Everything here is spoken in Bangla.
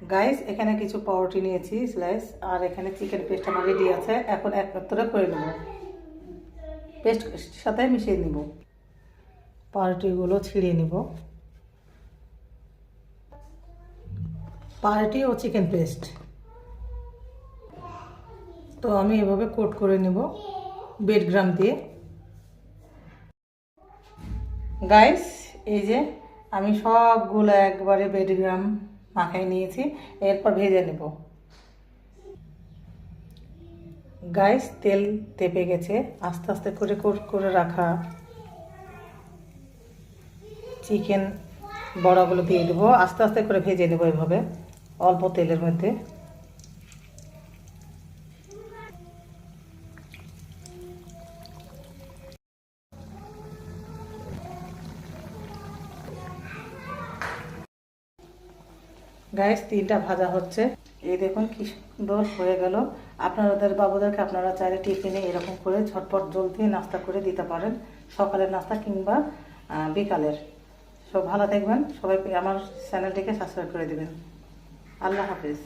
গাইস, এখানে কিছু পাউরুটি নিয়েছি স্লাইস, আর এখানে চিকেন পেস্ট আমার রেডি আছে। এখন এক করে করে নেব, পেস্ট সাথে মিশিয়ে নিব। পাউরুটিগুলো ছিঁড়ে নিব। পাউরুটি ও চিকেন পেস্ট তো আমি এভাবে কোট করে নেব ব্রেড গ্রাম দিয়ে। গাইস, এই যে আমি সবগুলো একবারে ব্রেড গ্রাম মাখাই নিয়েছি, এরপর ভেজে নেব। গাইস, তেল তেপে গেছে। আস্তে আস্তে করে কোট করে রাখা চিকেন বড়াগুলো দিয়ে দেবো। আস্তে আস্তে করে ভেজে নেবো এভাবে অল্প তেলের মধ্যে। গাইস, 3টা ভাজা হচ্ছে। এই দেখুন কি সুন্দর হয়ে গেল। আপনাদের বাবুদেরকে আপনারা চাইলে টিফিনে এরকম করে ঝটপট জলদি নাস্তা করে দিতে পারেন, সকালের নাস্তা কিংবা বিকালের। সব ভালো থাকবেন সবাই, আমার চ্যানেলটিকে সাবস্ক্রাইব করে দেবেন। আল্লাহ হাফিজ।